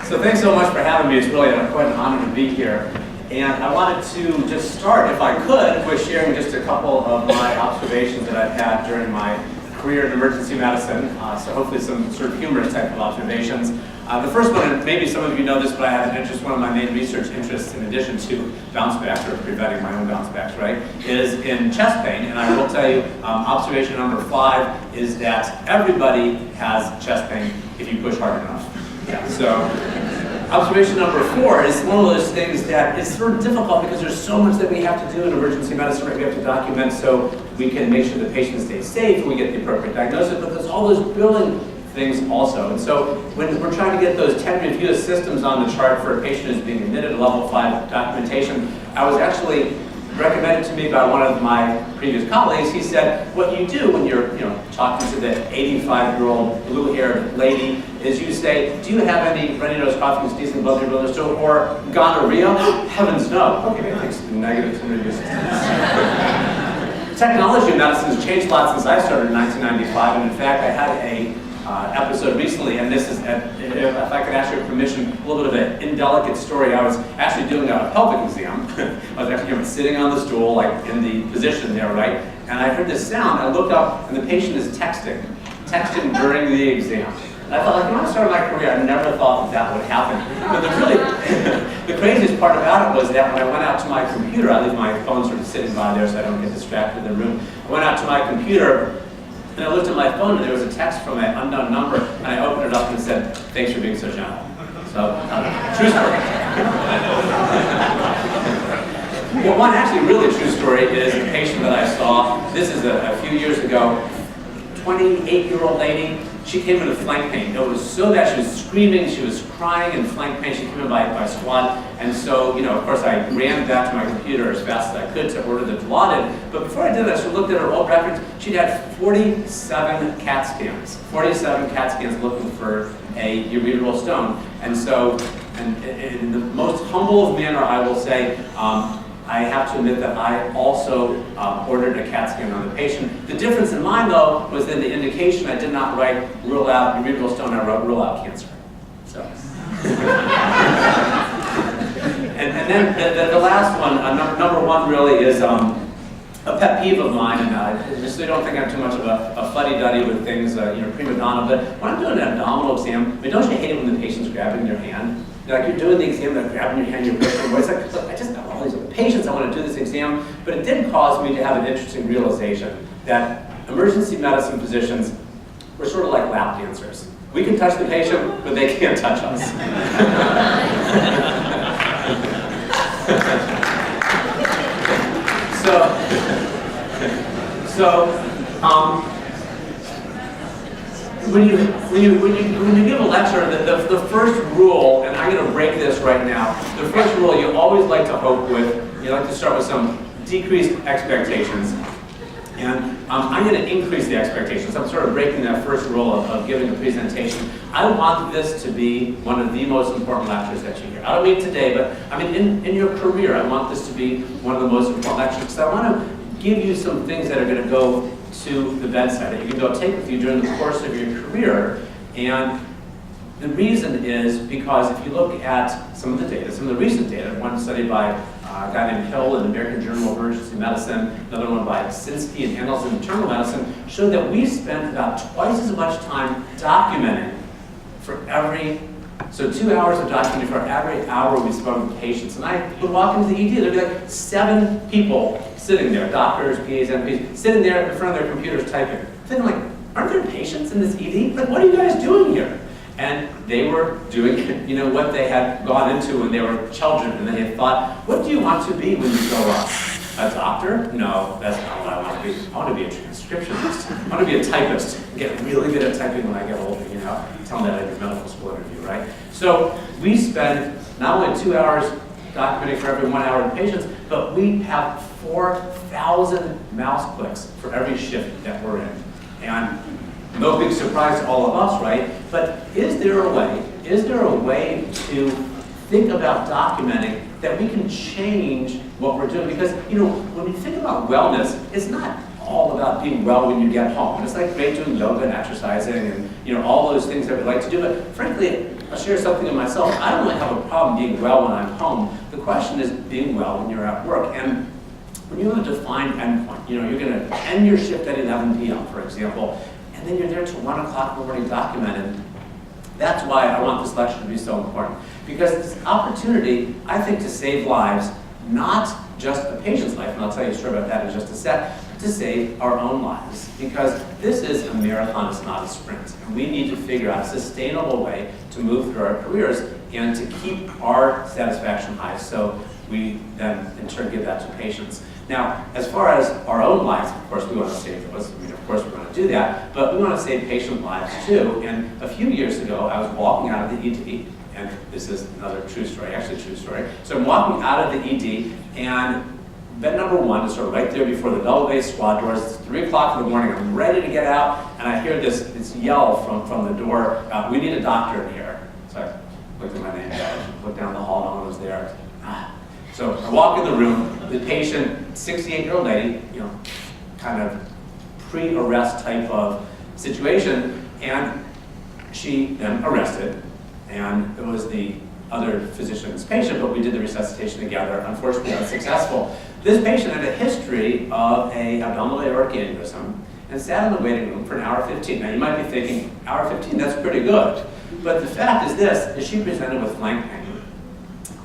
So thanks so much for having me. It's really quite an honor to be here. And I wanted to just start, if I could, with sharing just a couple of my observations that I've had during my career in emergency medicine. So hopefully some sort of humorous type of observations. The first one, and maybe some of you know this, but I have an interest, one of my main research interests in addition to bounce backs, or preventing my own bounce backs, right, is in chest pain. And I will tell you, observation number 5 is that everybody has chest pain if you push hard enough. Yeah, so observation number 4 is one of those things that is sort of difficult because there's so much that we have to do in emergency medicine, right? We have to document so we can make sure the patient stays safe and we get the appropriate diagnosis, but there's all those billing things also. And so when we're trying to get those 10 review systems on the chart for a patient who's being admitted to level 5 documentation, I was actually recommended to me by one of my previous colleagues. He said, what you do when you're talking to the 85-year-old blue-haired lady is you say, do you have any runny nose, coughing, sneezing, blood or stool, or gonorrhea? Heavens no. Okay, I think some negative reviews. Technology in medicine has changed a lot since I started in 1995, and in fact I had a episode recently, and this is, if I could ask your permission, a little bit of an indelicate story. I was actually doing a pelvic exam. I was actually sitting on the stool, like in the position there, right? And I heard this sound. I looked up, and the patient is texting during the exam. And I thought, like, when I started my career, I never thought that would happen. But the craziest part about it was that when I went out to my computer, I leave my phone sort of sitting by there so I don't get distracted in the room. I went out to my computer, and I looked at my phone, and there was a text from an unknown number, and I opened it up and it said, thanks for being so gentle. So, true story. Well, one actually really true story is a patient that I saw. This is a few years ago, 28-year-old lady. She came in with flank pain. It was so bad, she was screaming, she was crying in flank pain. She came in by squad. And so, of course, I ran back to my computer as fast as I could to order the Dilaudid. But before I did that, I looked at her old records. She'd had 47 CAT scans. 47 CAT scans looking for a ureteral stone. And so, in the most humble of manner, I will say, I have to admit that I also ordered a CAT scan on the patient. The difference in mine, though, was in the indication. I did not write rule out ureteral stone, I wrote rule out cancer. So. and then the last one, number 1 really is a pet peeve of mine, and just so you don't think I'm too much of a fuddy-duddy with things, prima donna, but when I'm doing an abdominal exam, don't you hate it when the patient's grabbing your hand? You're doing the exam, they're grabbing your hand, you're pushing your voice. Like, I just got all these patients, I want to do this exam. But it did cause me to have an interesting realization that emergency medicine physicians were sort of like lap dancers. We can touch the patient, but they can't touch us. When you give a lecture, the first rule, and I'm going to break this right now, the first rule you always like to hope with, you like to start with some decreased expectations. And I'm going to increase the expectations. I'm sort of breaking that first rule of giving a presentation. I want this to be one of the most important lectures that you hear. I don't mean today, but I mean in your career, I want this to be one of the most important lectures because I want to give you some things that are going to go to the bedside that you can go take with you during the course of your career. And the reason is because if you look at some of the data, some of the recent data, one study by a guy named Hill in the American Journal of Emergency Medicine, another one by Sinski and Handels in Internal Medicine, showed that we spend about twice as much time documenting for every, so 2 hours of documenting for every hour we spend with patients. And I would walk into the ED, there'd be like 7 people sitting there, doctors, PAs, MPs, sitting there in front of their computers typing. Thinking like, aren't there patients in this ED? Like, what are you guys doing here? And they were doing, what they had gone into when they were children, and they had thought, what do you want to be when you grow up? A doctor? No, that's not what I want to be. I want to be a transcriptionist. I want to be a typist. Get really good at typing when I get older, Tell them that at your medical school interview, right? So we spend not only 2 hours documenting for every 1 hour of patients, but we have 4,000 mouse clicks for every shift that we're in. And no big surprise to all of us, right? But is there a way to think about documenting that we can change what we're doing? Because, when you think about wellness, it's not all about being well when you get home. And it's like great doing yoga and exercising and all those things that we like to do. But frankly, I'll share something of myself. I don't really have a problem being well when I'm home. The question is being well when you're at work. And when you have a defined endpoint, you're going to end your shift at 11 p.m., for example, and then you're there till 1 o'clock in the morning documented. That's why I want this lecture to be so important. Because it's an opportunity, I think, to save lives, not just a patient's life, and I'll tell you a story about that in just a sec, but to save our own lives. Because this is a marathon, it's not a sprint. And we need to figure out a sustainable way to move through our careers and to keep our satisfaction high, so we then, in turn, give that to patients. Now, as far as our own lives, of course, we want to save those. Of course, we want to do that, but we want to save patient lives, too. And a few years ago, I was walking out of the ED, and this is another true story, actually a true story. So I'm walking out of the ED, and bed number 1 is sort of right there before the double bay squad doors. It's 3 o'clock in the morning. I'm ready to get out, and I hear this yell from the door, "We need a doctor in here." So I looked at my name badge, looked down the hall, no one was there. So I walk in the room, the patient, 68-year-old lady, kind of pre-arrest type of situation, and she then arrested, and it was the other physician's patient, but we did the resuscitation together, unfortunately unsuccessful. This patient had a history of an abdominal aortic aneurysm and sat in the waiting room for an hour 15. Now you might be thinking, hour 15, that's pretty good. But the fact is this, is she presented with flank pain.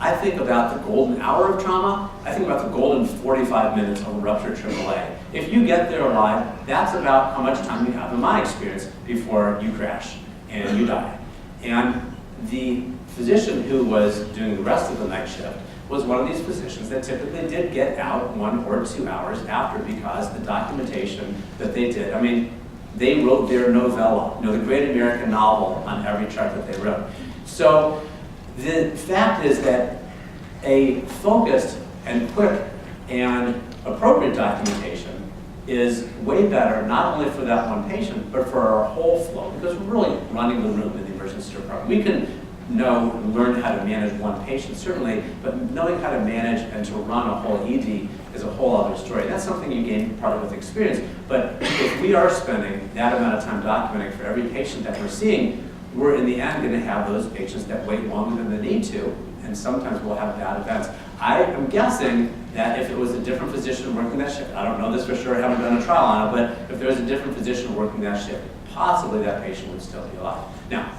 I think about the golden hour of trauma. I think about the golden 45 minutes of a ruptured AAA. If you get there alive, that's about how much time you have, in my experience, before you crash and you die. And the physician who was doing the rest of the night shift was one of these physicians that typically did get out 1 or 2 hours after, because the documentation that they did, I mean, they wrote their novella, the great American novel on every chart that they wrote. So the fact is that a focused and quick and appropriate documentation is way better, not only for that one patient, but for our whole flow, because we're really running the room in the emergency department. We can learn how to manage one patient, certainly, but knowing how to manage and to run a whole ED is a whole other story. That's something you gain partly with experience, but if we are spending that amount of time documenting for every patient that we're seeing, we're in the end going to have those patients that wait longer than they need to, and sometimes we'll have bad events. I am guessing that if it was a different physician working that shift, I don't know this for sure, I haven't done a trial on it, but if there was a different physician working that shift, possibly that patient would still be alive. Now,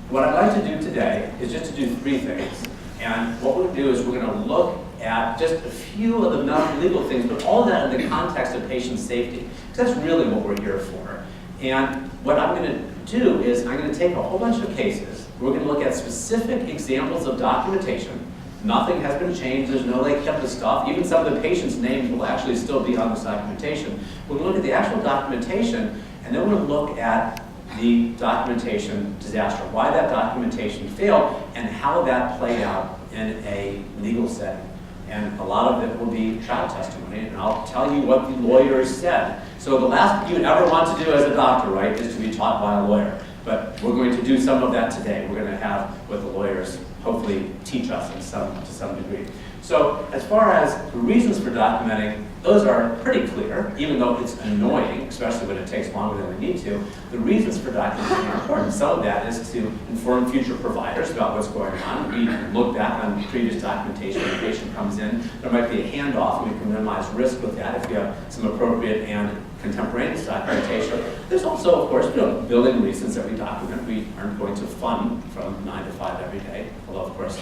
what I'd like to do today is just to do 3 things. And what we'll do is we're going to look at just a few of the non-legal things, but all of that in the context of patient safety, because that's really what we're here for. And what I'm going to do is I'm going to take a whole bunch of cases. We're going to look at specific examples of documentation. Nothing has been changed. There's no kept the stuff. Even some of the patients' names will actually still be on this documentation. We're going to look at the actual documentation, and then we're going to look at the documentation disaster, why that documentation failed, and how that played out in a legal setting. And a lot of it will be trial testimony, and I'll tell you what the lawyers said. So the last thing you would ever want to do as a doctor, right, is to be taught by a lawyer. But we're going to do some of that today. We're going to have what the lawyers hopefully teach us to some degree. So as far as the reasons for documenting, those are pretty clear, even though it's annoying, especially when it takes longer than we need to. The reasons for documenting are important. Some of that is to inform future providers about what's going on. We look back on previous documentation when a patient comes in. There might be a handoff, and we can minimize risk with that if you have some appropriate and contemporaneous documentation. There's also, of course, building reasons that we document. We aren't going to fund from 9 to 5 every day, although, of course,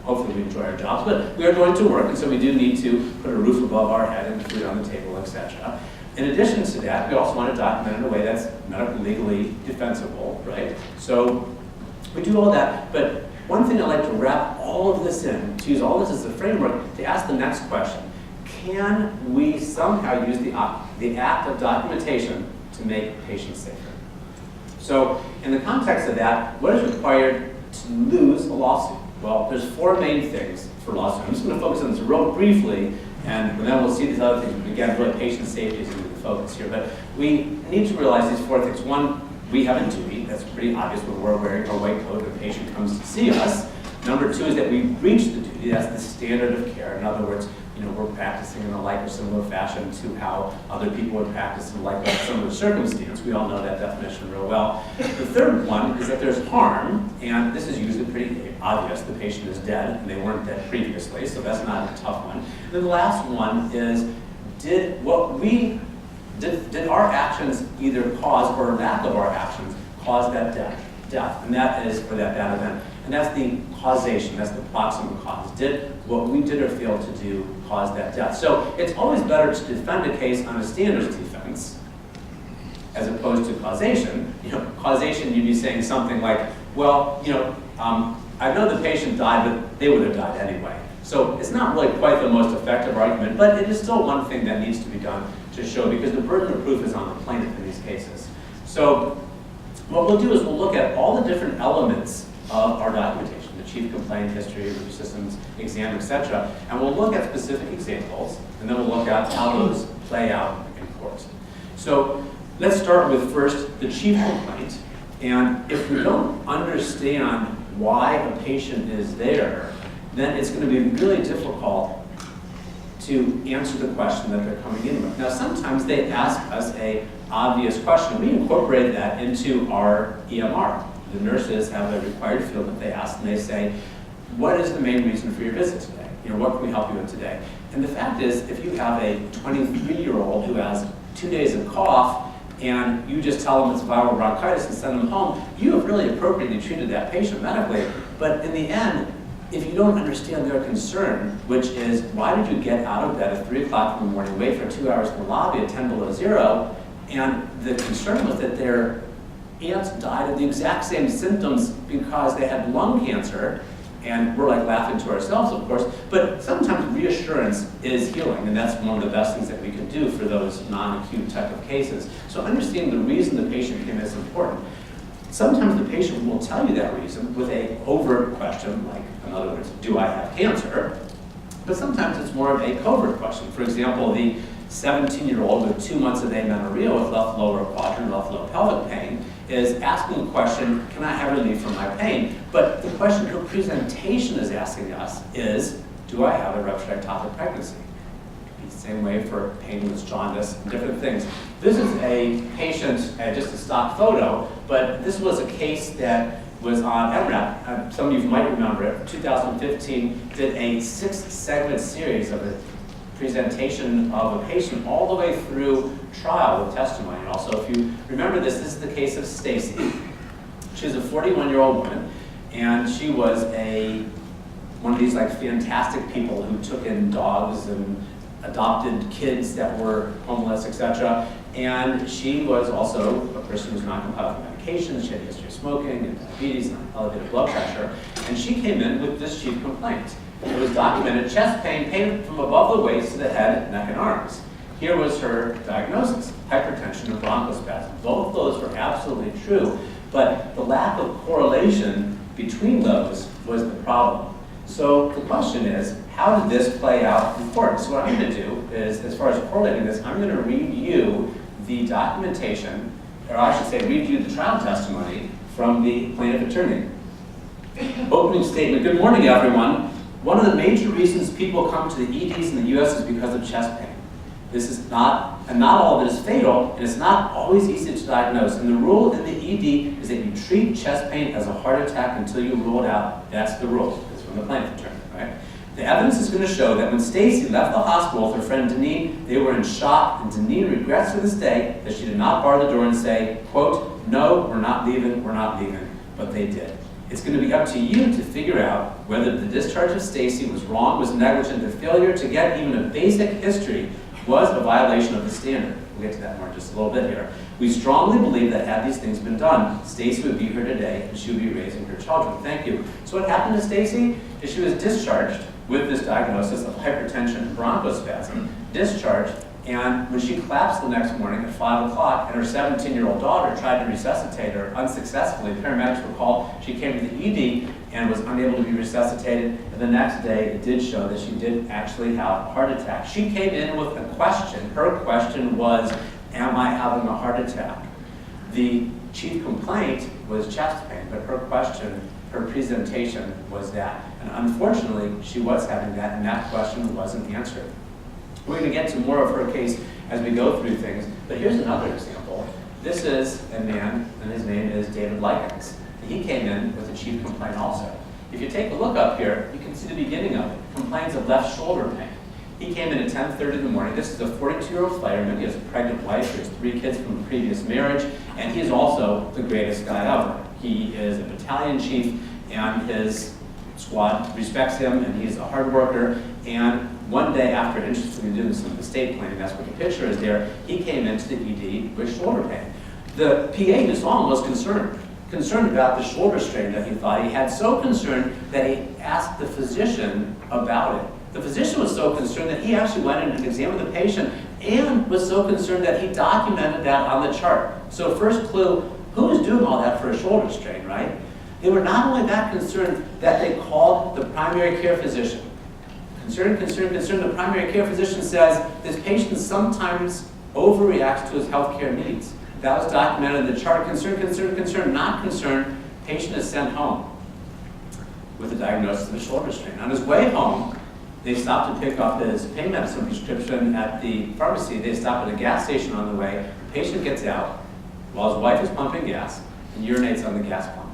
hopefully we enjoy our jobs, but we are going to work, and so we do need to put a roof above our head and food on the table, etc. In addition to that, we also want to document in a way that's medically legally defensible, right? So we do all that, but one thing I'd like to wrap all of this in, to use all this as a framework, to ask the next question. Can we somehow use the act of documentation to make patients safer? So in the context of that, what is required to lose a lawsuit? Well, there's 4 main things for lawsuit. I'm just going to focus on this real briefly, and then we'll see these other things. But again, really patient safety is going to be the focus here. But we need to realize these 4 things. 1, we have a duty. That's pretty obvious when we're wearing our white coat and the patient comes to see us. Number 2 is that we breach the duty. That's the standard of care. In other words, we're practicing in a like or similar fashion to how other people would practice in like or similar circumstance. We all know that definition real well. The third one is that there's harm, and this is usually pretty obvious. The patient is dead, and they weren't dead previously, so that's not a tough one. And then the last one is, did our actions either cause, or lack of our actions, cause that death? And that is for that bad event. And that's the causation, that's the proximate cause. Did what we did or failed to do cause that death? So it's always better to defend a case on a standards defense as opposed to causation. Causation, you'd be saying something like, well, I know the patient died, but they would have died anyway. So it's not really quite the most effective argument, but it is still one thing that needs to be done to show, because the burden of proof is on the plaintiff in these cases. So what we'll do is we'll look at all the different elements of our documentation, the chief complaint history, review systems, exam, etc. And we'll look at specific examples, and then we'll look at how those play out in court. So let's start with first the chief complaint. And if we don't understand why a patient is there, then it's going to be really difficult to answer the question that they're coming in with. Now, sometimes they ask us an obvious question. We incorporate that into our EMR. The nurses have a required field that they ask, and they say, what is the main reason for your visit today? What can we help you with today? And the fact is, if you have a 23-year-old who has 2 days of cough, and you just tell them it's viral bronchitis and send them home, you have really appropriately treated that patient medically. But in the end, if you don't understand their concern, which is, why did you get out of bed at 3 o'clock in the morning, wait for 2 hours in the lobby at 10 below zero, and the concern was that their aunt died of the exact same symptoms because they had lung cancer, and we're like laughing to ourselves, of course, but sometimes reassurance is healing, and that's one of the best things that we can do for those non-acute type of cases. So understanding the reason the patient came is important. Sometimes the patient will tell you that reason with an overt question, like, in other words, do I have cancer? But sometimes it's more of a covert question. For example, the 17-year-old with 2 months of amenorrhea with left lower quadrant, left lower pelvic pain, is asking the question, can I have relief from my pain? But the question her presentation is asking us is, do I have a ruptured ectopic pregnancy? The same way for pain with jaundice and different things. This is a patient, just a stock photo, but this was a case that was on MRAP. Some of you might remember it. 2015 did a 6-segment series of a presentation of a patient all the way through trial with testimony. Also, if you remember this is the case of Stacy. She's a 41-year-old woman, and she was one of these like fantastic people who took in dogs and adopted kids that were homeless, etc. And she was also a person who's not compatible with medications. She had a history of smoking and diabetes and elevated blood pressure. And she came in with this chief complaint. It was documented chest pain, pain from above the waist to the head, neck, and arms. Here was her diagnosis, hypertension and bronchospasm. Both of those were absolutely true, but the lack of correlation between those was the problem. So the question is, how did this play out in court? So what I'm going to do is, as far as correlating this, I'm going to read you the documentation, or I should say read you the trial testimony from the plaintiff attorney. Opening statement, good morning everyone. One of the major reasons people come to the EDs in the US is because of chest pain. This is not, and not all of it is fatal, and it's not always easy to diagnose. And the rule in the ED is that you treat chest pain as a heart attack until you rule it out. That's the rule. It's from the plaintiff attorney, right? The evidence is going to show that when Stacy left the hospital with her friend Deneen, they were in shock, and Deneen regrets to this day that she did not bar the door and say, quote, no, we're not leaving, but they did. It's going to be up to you to figure out whether the discharge of Stacy was wrong, was negligent, the failure to get even a basic history was a violation of the standard. We'll get to that more in just a little bit here. We strongly believe that had these things been done, Stacy would be here today and she would be raising her children. Thank you. So what happened to Stacy is she was discharged with this diagnosis of hypertension and bronchospasm, discharged, and when she collapsed the next morning at 5 o'clock and her 17-year-old daughter tried to resuscitate her unsuccessfully, paramedics were called, she came to the ED and was unable to be resuscitated, and the next day it did show that she did actually have a heart attack. She came in with a question. Her question was, am I having a heart attack? The chief complaint was chest pain, but her question, her presentation was that. And unfortunately, she was having that, and that question wasn't answered. We're going to get to more of her case as we go through things, but here's another example. This is a man, and his name is David Likens. He came in with a chief complaint also. If you take a look up here, you can see the beginning of it. Complains of left shoulder pain. He came in at 10:30 in the morning. This is a 42-year-old fireman. He has a pregnant wife. He has 3 kids from a previous marriage, and he is also the greatest guy ever. He is a battalion chief, and his squad respects him, and he's a hard worker. And one day after, interestingly doing some estate planning, that's what the picture is there, he came into the ED with shoulder pain. The PA who saw him was concerned about the shoulder strain that he thought he had, so concerned that he asked the physician about it. The physician was so concerned that he actually went in and examined the patient and was so concerned that he documented that on the chart. So first clue, who was doing all that for a shoulder strain, right? They were not only that concerned that they called the primary care physician. Concerned. The primary care physician says this patient sometimes overreacts to his healthcare needs. That was documented in the chart. Concerned, not concerned. Patient is sent home with a diagnosis of a shoulder strain. On his way home, they stopped to pick up his pain medicine prescription at the pharmacy. They stopped at a gas station on the way. The patient gets out while his wife is pumping gas and urinates on the gas pump.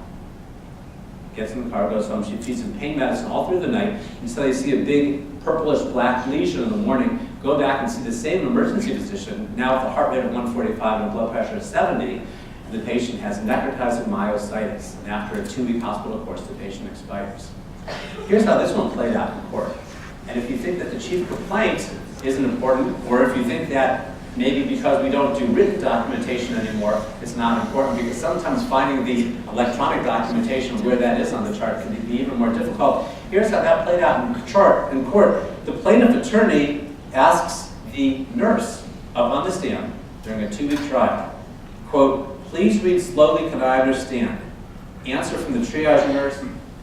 Gets in the car, goes home. She feeds him pain medicine all through the night until they see a big purplish black lesion in the morning. Go back and see the same emergency physician, now with a heart rate of 145 and a blood pressure of 70. And the patient has necrotizing myositis. And after a 2-week hospital course, the patient expires. Here's how this one played out in court. And if you think that the chief complaint isn't important, or if you think that maybe because we don't do written documentation anymore, it's not important, because sometimes finding the electronic documentation of where that is on the chart can be even more difficult. Here's how that played out in court. The plaintiff attorney asks the nurse up on the stand during a 2-week trial, quote, "Please read slowly, can I understand?" Answer from the triage nurse: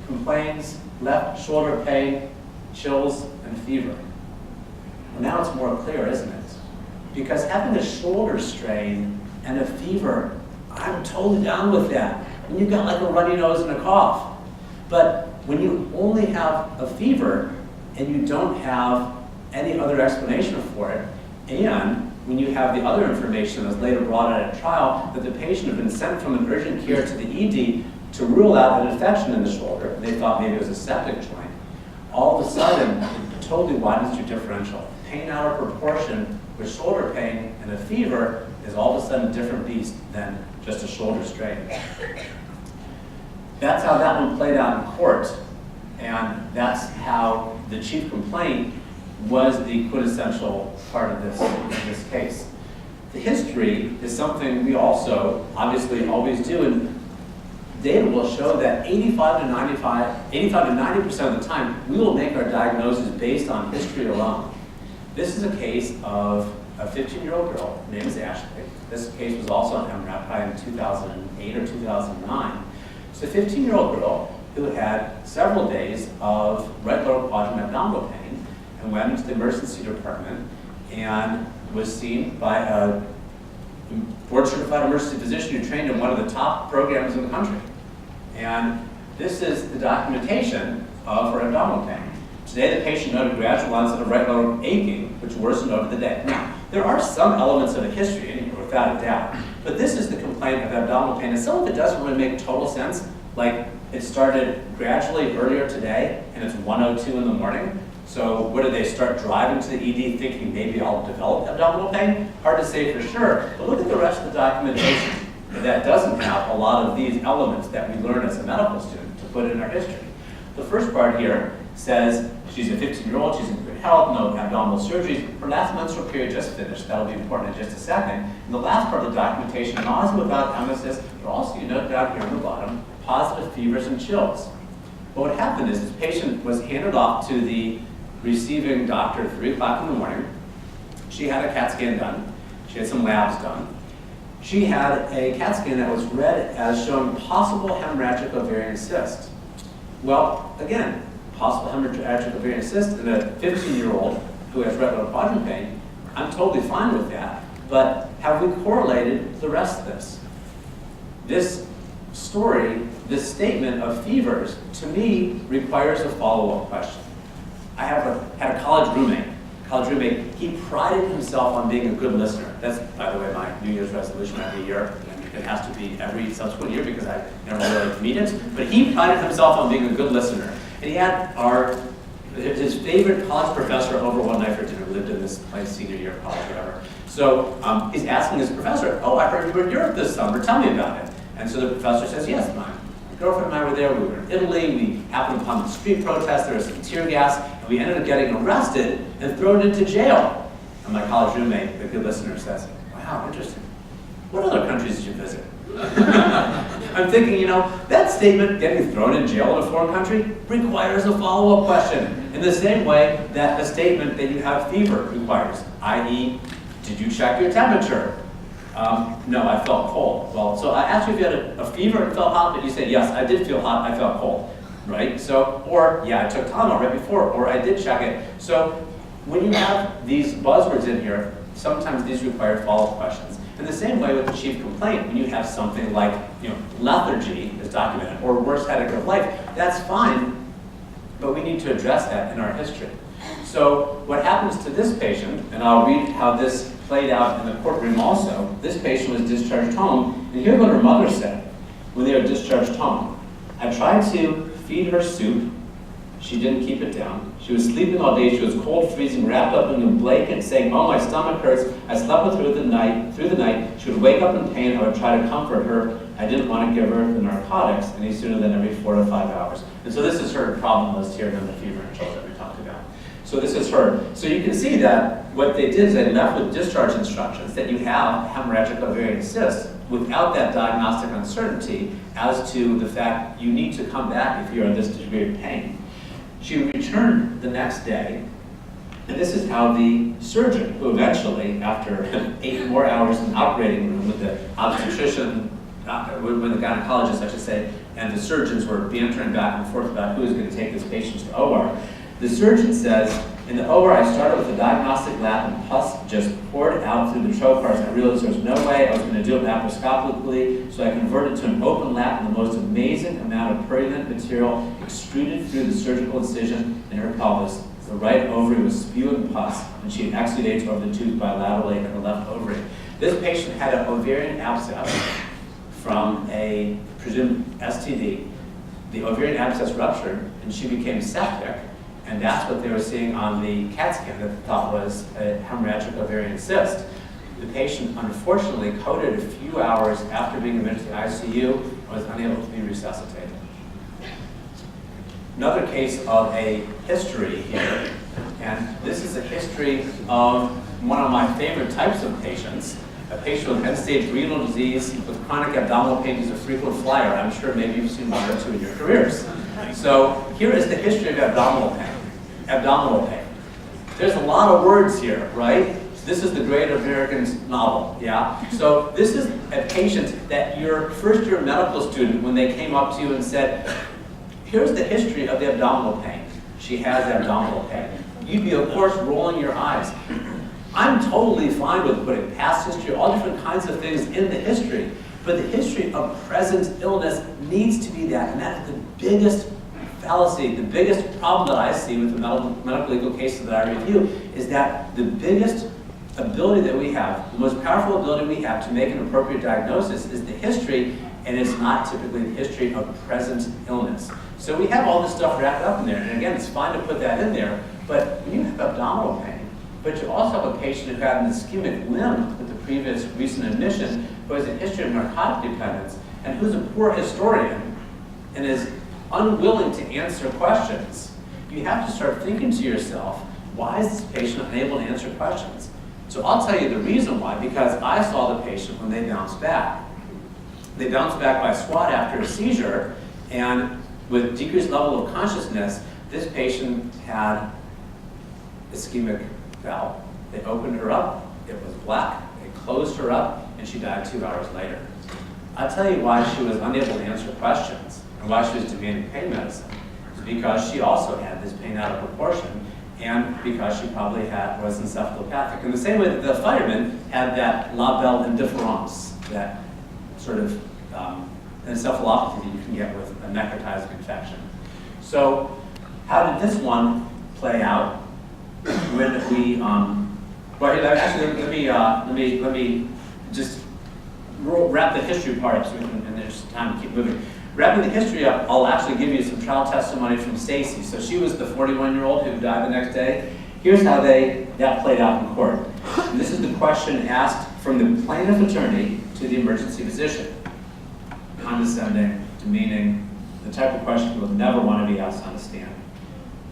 complains, left shoulder pain, chills, and fever. Well, now it's more clear, isn't it? Because having a shoulder strain and a fever, I'm totally down with that. When you've got like a runny nose and a cough. But when you only have a fever and you don't have any other explanation for it, and when you have the other information that's later brought out at trial that the patient had been sent from an urgent care to the ED to rule out an infection in the shoulder, they thought maybe it was a septic joint, all of a sudden it totally widens your differential. Pain out of proportion with shoulder pain and a fever is all of a sudden a different beast than just a shoulder strain. That's how that one played out in court, and that's how the chief complaint was the quintessential part of this case. The history is something we also obviously always do, and data will show that 85 to 90% of the time, we will make our diagnosis based on history alone. This is a case of a 15-year-old girl, her name is Ashley. This case was also on MRAP probably in 2008 or 2009. It's a 15-year-old girl who had several days of right lower quadrant abdominal pain and went into the emergency department and was seen by a board-certified emergency physician who trained in one of the top programs in the country. And this is the documentation of her abdominal pain. Today, the patient noted gradual onset of right lower aching, which worsened over the day. Now, there are some elements of a history in here, without a doubt, but this is the complaint of abdominal pain, and some of it doesn't really make total sense. Like, it started gradually earlier today, and it's 1:02 in the morning. So, what did they start driving to the ED thinking maybe I'll develop abdominal pain? Hard to say for sure, but look at the rest of the documentation that doesn't have a lot of these elements that we learn as a medical student to put in our history. The first part here says she's a 15-year-old, she's in good health, no abdominal surgeries. Her last menstrual period just finished. That'll be important in just a second. And the last part of the documentation, nausea without emesis, but also you note down here on the bottom, positive fevers and chills. But what happened is this patient was handed off to the receiving doctor at 3 o'clock in the morning. She had a CAT scan done. She had some labs done. She had a CAT scan that was read as showing possible hemorrhagic ovarian cyst. Well, again, possible hemorrhagic ovarian cyst in a 15-year-old who has right lower quadrant pain, I'm totally fine with that. But have we correlated the rest of this? This story, this statement of fevers, to me, requires a follow-up question. I had a college roommate. He prided himself on being a good listener. That's, by the way, my New Year's resolution every year. It has to be every subsequent year because I never really meet it. But he prided himself on being a good listener. And he had his favorite college professor over one night for dinner. We lived in this place senior year of college, whatever. So he's asking his professor, "Oh, I heard you were in Europe this summer. Tell me about it." And so the professor says, "Yes, my girlfriend and I were there. We were in Italy. We happened upon the street protest. There was some tear gas. And we ended up getting arrested and thrown into jail." And my college roommate, the good listener, says, "Wow, interesting. What other countries did you visit?" I'm thinking, that statement, getting thrown in jail in a foreign country, requires a follow-up question. In the same way that a statement that you have fever requires, i.e., did you check your temperature? No, I felt cold. Well, so I asked you if you had a fever and felt hot, but you said, yes, I did feel hot, I felt cold, right? So, or, yeah, I took Tylenol right before, or I did check it. So when you have these buzzwords in here, sometimes these require follow-up questions. In the same way with the chief complaint, when you have something like, lethargy is documented, or worst headache of life, that's fine, but we need to address that in our history. So what happens to this patient, and I'll read how this played out in the courtroom also. This patient was discharged home, and here's what her mother said when they were discharged home. "I tried to feed her soup. She didn't keep it down. She was sleeping all day. She was cold, freezing, wrapped up in a blanket, saying, 'Oh, my stomach hurts.' I slept with her through the night. She would wake up in pain. I would try to comfort her. I didn't want to give her the narcotics any sooner than every 4 to 5 hours." And so this is her problem list here, and then the fever and chills that we talked about. So this is her. So you can see that what they did is they left with discharge instructions that you have hemorrhagic ovarian cyst without that diagnostic uncertainty as to the fact you need to come back if you're in this degree of pain. She returned the next day, and this is how the surgeon, who eventually, after 8 more hours in the operating room with the obstetrician, with the gynecologist, I should say, and the surgeons were bantering back and forth about who was going to take this patient to the OR. The surgeon says, "In the OR, I started with a diagnostic lap and pus just poured out through the trocars. I realized there was no way I was going to do it laparoscopically, so I converted to an open lap, and the most amazing amount of purulent material extruded through the surgical incision in her pelvis. The right ovary was spewing pus, and she had exudates over the tubes bilaterally in the left ovary." This patient had an ovarian abscess from a presumed STD. The ovarian abscess ruptured, and she became septic. And that's what they were seeing on the CAT scan that they thought was a hemorrhagic ovarian cyst. The patient, unfortunately, coded a few hours after being admitted to the ICU and was unable to be resuscitated. Another case of a history here, and this is a history of one of my favorite types of patients, a patient with end-stage renal disease with chronic abdominal pain who's a frequent flyer. I'm sure maybe you've seen one or two in your careers. So here is the history of abdominal pain. There's a lot of words here, right? This is the great American novel, yeah? So this is a patient that your first-year medical student, when they came up to you and said, "Here's the history of the abdominal pain. She has abdominal pain." You'd be, of course, rolling your eyes. I'm totally fine with putting past history, all different kinds of things in the history, but the history of present illness needs to be that, and that's the biggest fallacy, the biggest problem that I see with the medical legal cases that I review is that the biggest ability that we have, the most powerful ability we have to make an appropriate diagnosis is the history, and it's not typically the history of present illness. So we have all this stuff wrapped up in there, and again, it's fine to put that in there, but when you have abdominal pain, but you also have a patient who had an ischemic limb with the previous recent admission, who has a history of narcotic dependence, and who's a poor historian, and is unwilling to answer questions, you have to start thinking to yourself, why is this patient unable to answer questions? So I'll tell you the reason why, because I saw the patient when they bounced back. They bounced back by squat after a seizure, and with decreased level of consciousness, this patient had ischemic valve. They opened her up, it was black, they closed her up, and she died 2 hours later. I'll tell you why she was unable to answer questions and why she was demanding pain medicine. It's because she also had this pain out of proportion, and because she probably was encephalopathic. In the same way that the fireman had that labile indifference, that sort of encephalopathy that you can get with a necrotizing infection. So how did this one play out when we, well, actually, let me just wrap the history part up so we can, and there's time to keep moving. Wrapping the history up, I'll actually give you some trial testimony from Stacy. So she was the 41-year-old who died the next day. Here's how that played out in court. And this is the question asked from the plaintiff attorney to the emergency physician. Condescending, demeaning, the type of question you will never want to be asked on the stand.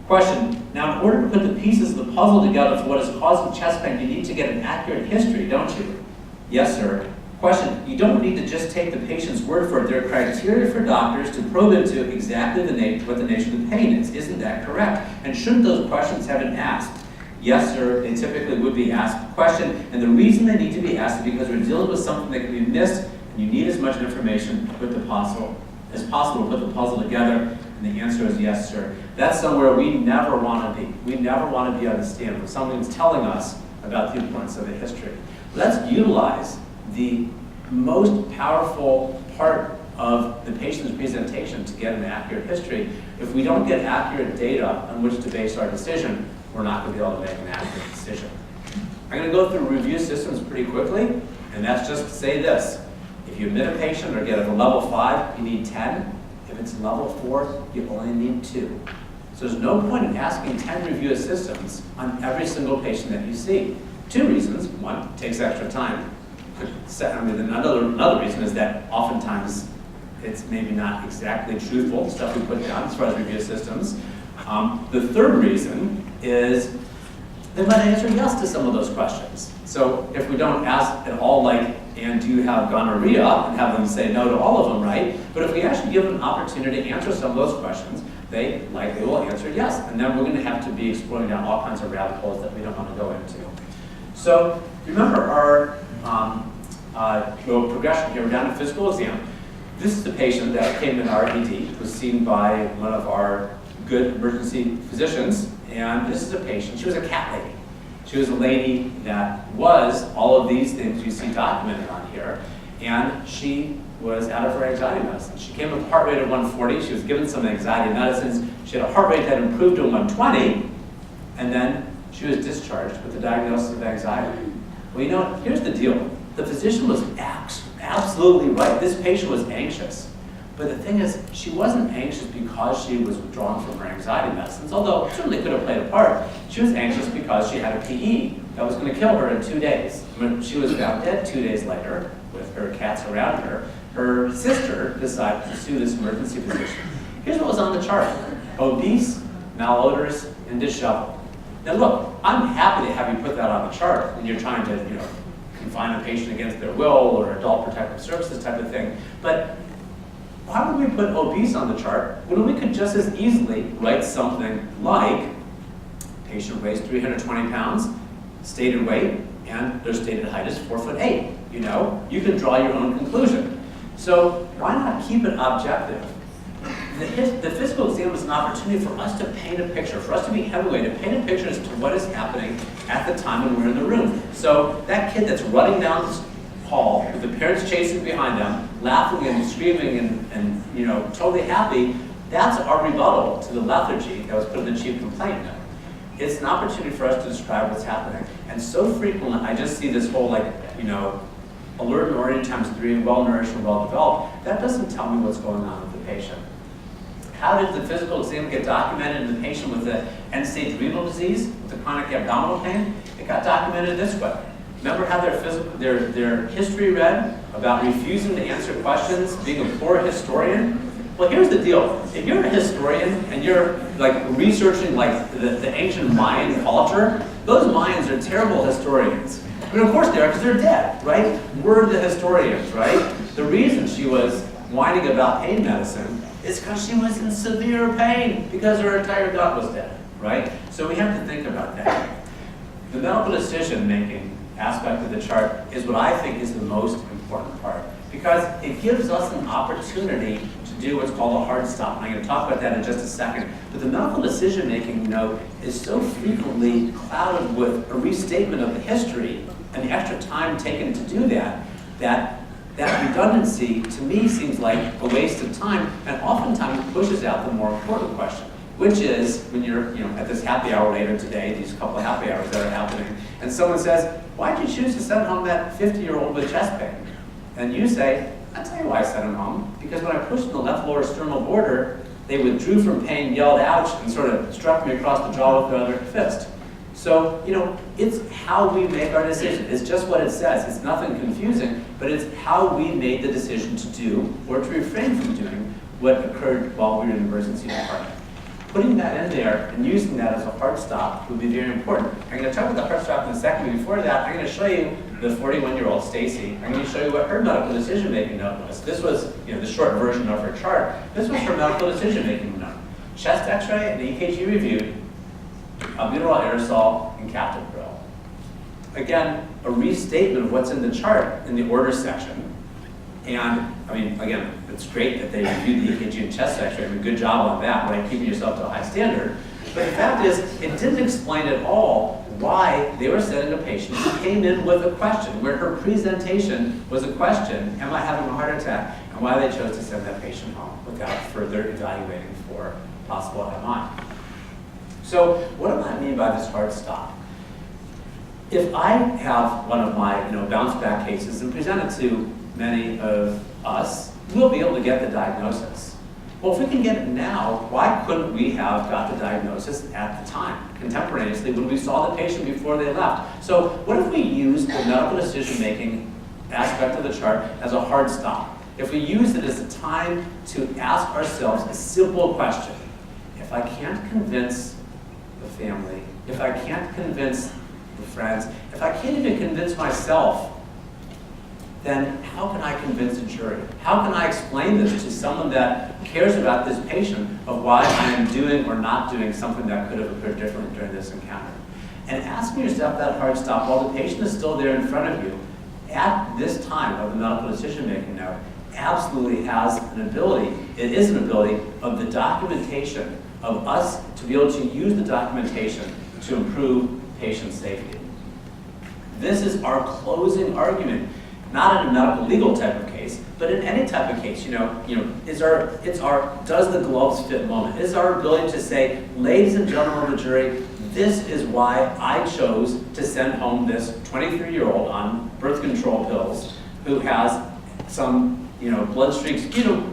Question, now in order to put the pieces of the puzzle together for what is causing chest pain, you need to get an accurate history, don't you? Yes, sir. Question, you don't need to just take the patient's word for it. There are criteria for doctors to probe into exactly what the nature of the pain is. Isn't that correct? And shouldn't those questions have been asked? Yes, sir, they typically would be asked. Question, and the reason they need to be asked is because we're dealing with something that can be missed, and you need as much information as possible to put the puzzle together. And the answer is yes, sir. That's somewhere we never want to be. We never want to be on the stand when someone's telling us about the importance of the history. Let's utilize the most powerful part of the patient's presentation to get an accurate history. If we don't get accurate data on which to base our decision, we're not going to be able to make an accurate decision. I'm going to go through review systems pretty quickly, and that's just to say this. If you admit a patient or get a level 5, you need 10. If it's level 4, you only need 2. So there's no point in asking 10 review systems on every single patient that you see. 2 reasons. 1, it takes extra time. Another reason is that oftentimes it's maybe not exactly truthful, the stuff we put down as far as review systems. The third reason is they might answer yes to some of those questions. So if we don't ask at all, like, and do you have gonorrhea, and have them say no to all of them, right? But if we actually give them an opportunity to answer some of those questions, they likely will answer yes. And then we're going to have to be exploring down all kinds of rabbit holes that we don't want to go into. So remember our progression here. We're down to physical exam. This is the patient that came in our ED, was seen by one of our good emergency physicians, and this is a patient. She was a cat lady. She was a lady that was all of these things you see documented on here, and she was out of her anxiety medicine. She came with a heart rate of 140. She was given some anxiety medicines. She had a heart rate that improved to 120, and then she was discharged with a diagnosis of anxiety. Well, you know, here's the deal. The physician was absolutely right. This patient was anxious. But the thing is, she wasn't anxious because she was withdrawn from her anxiety medicines, although it certainly could have played a part. She was anxious because she had a PE that was going to kill her in 2 days. When she was found dead 2 days later, with her cats around her, her sister decided to sue this emergency physician. Here's what was on the chart. Obese, malodorous, and disheveled. Now look, I'm happy to have you put that on the chart when you're trying to, confine a patient against their will or adult protective services type of thing. But why would we put obese on the chart when we could just as easily write something like patient weighs 320 pounds, stated weight, and their stated height is 4'8". You can draw your own conclusion. So why not keep it objective? The physical exam is an opportunity for us to paint a picture, for us to be heavyweight, to paint a picture as to what is happening at the time when we're in the room. So that kid that's running down the hall with the parents chasing behind them, laughing and screaming and totally happy, that's our rebuttal to the lethargy that was put in the chief complaint note. It's an opportunity for us to describe what's happening. And so frequently, I just see this whole alert and oriented times 3, well-nourished and well-developed. That doesn't tell me what's going on with the patient. How did the physical exam get documented in the patient with the end-stage renal disease, with the chronic abdominal pain? It got documented this way. Remember how their history read about refusing to answer questions, being a poor historian? Well, here's the deal. If you're a historian and you're researching the ancient Mayan culture, those Mayans are terrible historians. But of course they are, because they're dead, right? We're the historians, right? The reason she was whining about pain medicine is because she was in severe pain because her entire gut was dead, right? So we have to think about that. The medical decision-making aspect of the chart is what I think is the most important part, because it gives us an opportunity to do what's called a hard stop. And I'm going to talk about that in just a second. But the medical decision-making note is so frequently clouded with a restatement of the history and the extra time taken to do that, that That redundancy, to me, seems like a waste of time, and oftentimes pushes out the more important question, which is when you're at this happy hour later today, these couple of happy hours that are happening, and someone says, why did you choose to send home that 50-year-old with chest pain? And you say, I'll tell you why I sent him home, because when I pushed the left lower sternal border, they withdrew from pain, yelled ouch, and sort of struck me across the jaw with their other fist. So, it's how we make our decision. It's just what it says. It's nothing confusing, but it's how we made the decision to do or to refrain from doing what occurred while we were in the emergency department. Putting that in there and using that as a heart stop would be very important. I'm going to talk about the heart stop in a second, but before that, I'm going to show you the 41-year-old Stacy. I'm going to show you what her medical decision-making note was. This was the short version of her chart. This was her medical decision-making note. Chest x-ray and EKG reviewed, abdominal aerosol, and captive grill. Again, a restatement of what's in the chart in the order section. And, again, it's great that they reviewed the EKG and chest x-ray. Good job on that, right? Keeping yourself to a high standard. But the fact is, it didn't explain at all why they were sending a patient who came in with a question, where her presentation was a question, am I having a heart attack? And why they chose to send that patient home without further evaluating for possible MI. So what do I mean by this heart stop? If I have one of my bounce back cases and present it to many of us, we'll be able to get the diagnosis. Well, if we can get it now, why couldn't we have got the diagnosis at the time, contemporaneously, when we saw the patient before they left? So what if we use the medical decision-making aspect of the chart as a hard stop? If we use it as a time to ask ourselves a simple question. If I can't convince the family, if I can't convince the friends, if I can't even convince myself, then how can I convince a jury? How can I explain this to someone that cares about this patient of why I am doing or not doing something that could have occurred differently during this encounter? And asking yourself that hard stop while the patient is still there in front of you at this time of the medical decision-making note absolutely has an ability. It is an ability of the documentation, of us to be able to use the documentation to improve patient safety. This is our closing argument. Not in a medical legal type of case, but in any type of case, it's our does the gloves fit moment. It's our ability to say, ladies and gentlemen of the jury, this is why I chose to send home this 23-year-old on birth control pills who has some, blood streaks.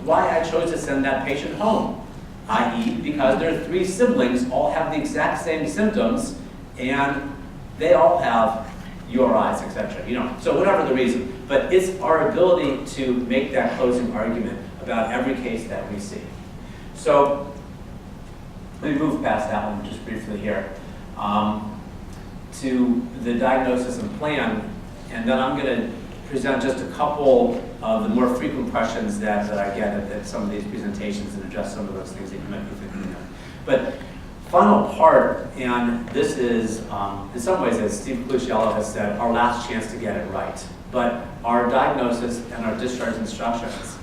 Why I chose to send that patient home, i.e., because their 3 siblings all have the exact same symptoms and they all have URIs, etc. So whatever the reason. But it's our ability to make that closing argument about every case that we see. So let me move past that one just briefly here to the diagnosis and plan, and then I'm going to present just a couple of the more frequent questions that I get at some of these presentations and address some of those things that you might be thinking of. But final part, and this is, in some ways, as Steve Cluciello has said, our last chance to get it right. But our diagnosis and our discharge instructions,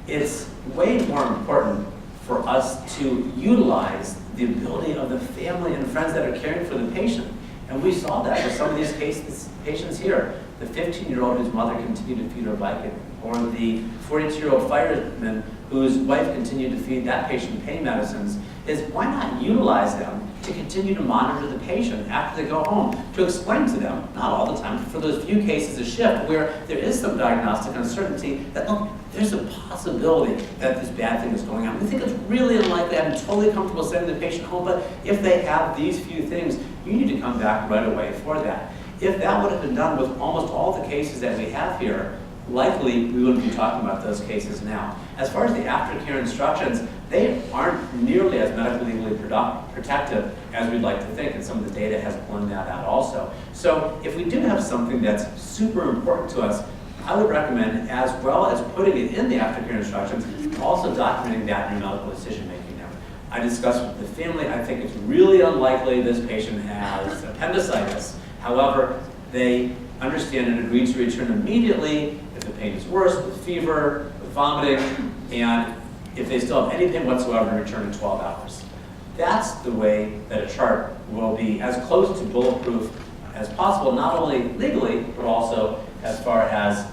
it's way more important for us to utilize the ability of the family and friends that are caring for the patient. And we saw that with some of these patients here. The 15-year-old whose mother continued to feed her Vicodin, or the 42-year-old fireman whose wife continued to feed that patient pain medicines, is why not utilize them to continue to monitor the patient after they go home, to explain to them, not all the time, for those few cases of shift where there is some diagnostic uncertainty, that look, there's a possibility that this bad thing is going on. We think it's really unlikely. I'm totally comfortable sending the patient home, but if they have these few things, you need to come back right away for that. If that would have been done with almost all the cases that we have here, likely we wouldn't be talking about those cases now. As far as the aftercare instructions, they aren't nearly as medically legally protective as we'd like to think, and some of the data has blown that out also. So if we do have something that's super important to us, I would recommend, as well as putting it in the aftercare instructions, also documenting that in your medical decision-making note. I discussed with the family, I think it's really unlikely this patient has appendicitis. However, they understand and agree to return immediately if the pain is worse, with fever, with vomiting, and if they still have any pain whatsoever, return in 12 hours. That's the way that a chart will be as close to bulletproof as possible, not only legally, but also as far as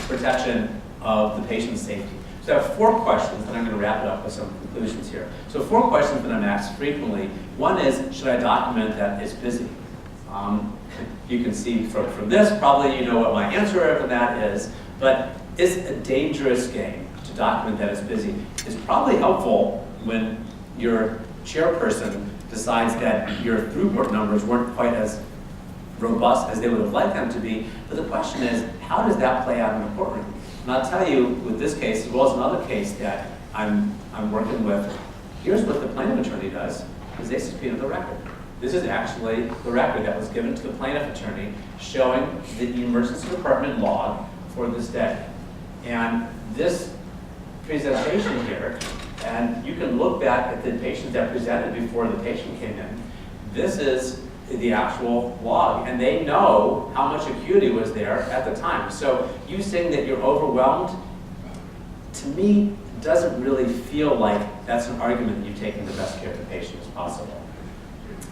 protection of the patient's safety. So I have 4 questions, and I'm going to wrap it up with some conclusions here. So 4 questions that I'm asked frequently. One is, should I document that it's busy? You can see from this, probably you know what my answer to that is, but it's a dangerous game to document that it's busy. It's probably helpful when your chairperson decides that your throughput numbers weren't quite as robust as they would have liked them to be, but the question is, how does that play out in the courtroom? And I'll tell you, with this case, as well as another case that I'm working with, here's what the plaintiff attorney does, is they subpoena the record. This is actually the record that was given to the plaintiff attorney showing the emergency department log for this day. And this presentation here, and you can look back at the patient that presented before the patient came in. This is the actual log, and they know how much acuity was there at the time. So you saying that you're overwhelmed, to me, doesn't really feel like that's an argument that you've taken the best care of the patient as possible.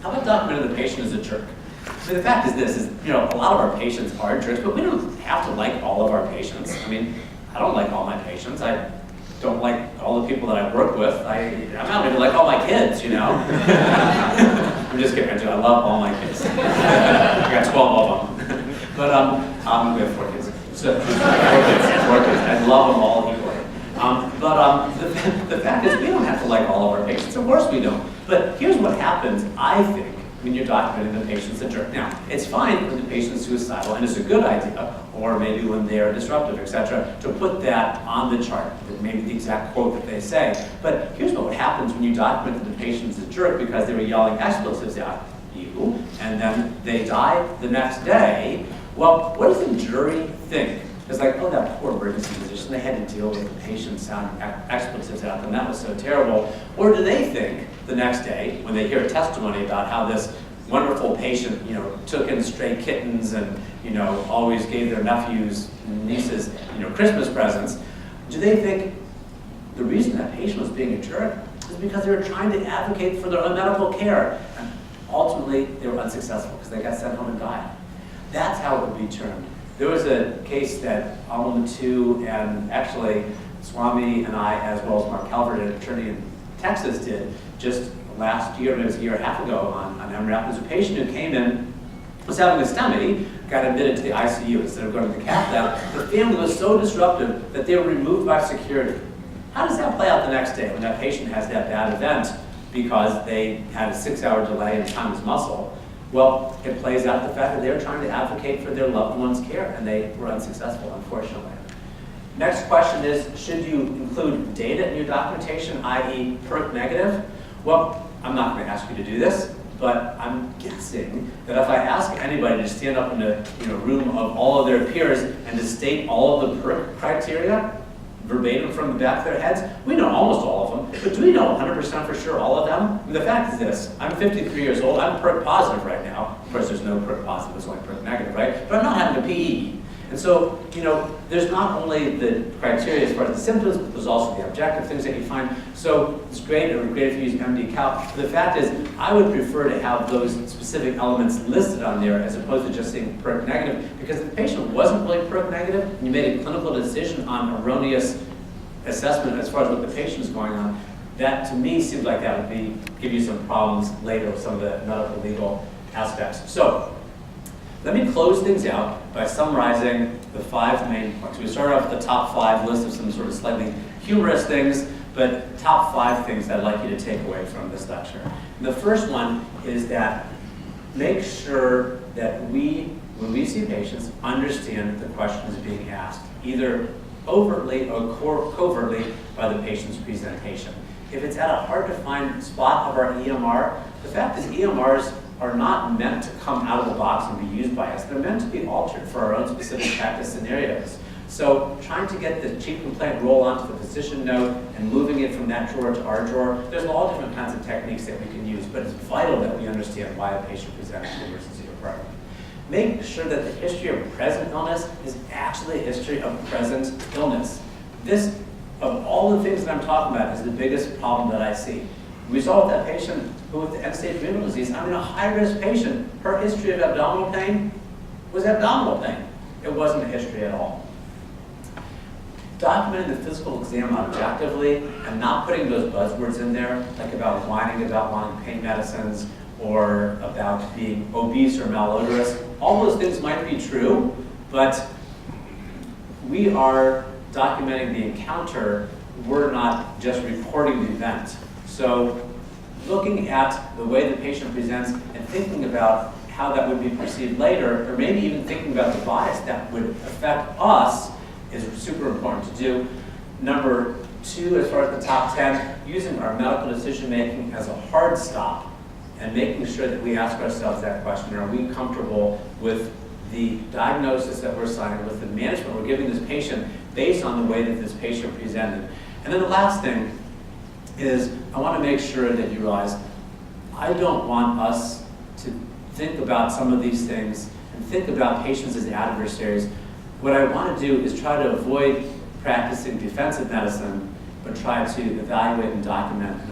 How about documenting the patient as a jerk? I mean, the fact is this, a lot of our patients are jerks, but we don't have to like all of our patients. I mean, I don't like all my patients. I don't like all the people that I work with. I'm not even like all my kids, I'm just kidding, I love all my kids. I got 12 of them. But we have 4 kids. So, 4 kids. I love them all equally. The fact is we don't have to like all of our patients. Of course we don't. But here's what happens, I think, when you're documenting the patient's a jerk. Now, it's fine when the patient's suicidal, and it's a good idea, or maybe when they're disruptive, etc., to put that on the chart, maybe the exact quote that they say. But here's what happens when you document that the patient's a jerk because they were yelling expletives at you, and then they die the next day. Well, what does the jury think? It's like, oh, that poor emergency physician, they had to deal with the patient sounding expletives at them, that was so terrible. Or do they think the next day, when they hear a testimony about how this wonderful patient, took in stray kittens and, always gave their nephews and nieces, Christmas presents, do they think the reason that patient was being a jerk is because they were trying to advocate for their own medical care? And ultimately, they were unsuccessful because they got sent home and died. That's how it would be termed. There was a case that Alma-Matu and actually Swami and I, as well as Mark Calvert, an attorney in Texas, did just last year, maybe it was a year and a half ago on MRAP. There's a patient who came in, was having a STEMI, got admitted to the ICU instead of going to the cath lab. The family was so disruptive that they were removed by security. How does that play out the next day when that patient has that bad event because they had a 6-hour delay in time is muscle? Well, it plays out the fact that they're trying to advocate for their loved one's care, and they were unsuccessful, unfortunately. Next question is, should you include data in your documentation, i.e. PERC negative? Well, I'm not going to ask you to do this, but I'm guessing that if I ask anybody to stand up in a room of all of their peers and to state all of the PERC criteria, verbatim from the back of their heads, we know almost all of them, but do we know 100% for sure all of them? And the fact is this, I'm 53 years old, I'm PERC positive right now. Of course, there's no PERC positive, it's only PERC negative, right? But I'm not having a PE. And so, there's not only the criteria as far as the symptoms, but there's also the objective things that you find. So it's great, it would be great if you use MD-Cal. But the fact is, I would prefer to have those specific elements listed on there as opposed to just saying PERC negative, because if the patient wasn't really PERC negative, and you made a clinical decision on erroneous assessment as far as what the patient's going on, that to me seems like that would give you some problems later with some of the medical legal aspects. So, let me close things out by summarizing the 5 main points. We started off with the top 5 list of some sort of slightly humorous things, but top 5 things I'd like you to take away from this lecture. And the first one is that make sure that when we see patients, understand the questions being asked, either overtly or covertly by the patient's presentation. If it's at a hard-to-find spot of our EMR, the fact is EMRs are not meant to come out of the box and be used by us. They're meant to be altered for our own specific practice scenarios. So trying to get the chief complaint roll onto the physician note and moving it from that drawer to our drawer, there's all different kinds of techniques that we can use, but it's vital that we understand why a patient presents to the emergency department. Make sure that the history of present illness is actually a history of present illness. This, of all the things that I'm talking about, is the biggest problem that I see. We saw with that patient who with the end-stage renal disease, a high-risk patient, her history of abdominal pain was abdominal pain. It wasn't a history at all. documenting the physical exam objectively and not putting those buzzwords in there, like about whining about wanting pain medicines or about being obese or malodorous. All those things might be true, but we are documenting the encounter. We're not just reporting the event. So looking at the way the patient presents and thinking about how that would be perceived later, or maybe even thinking about the bias that would affect us, is super important to do. Number 2, as far as the top 10, using our medical decision making as a hard stop and making sure that we ask ourselves that question: are we comfortable with the diagnosis that we're signing, with the management we're giving this patient based on the way that this patient presented? And then the last thing is, I want to make sure that you realize, I don't want us to think about some of these things and think about patients as adversaries. What I want to do is try to avoid practicing defensive medicine, but try to evaluate and document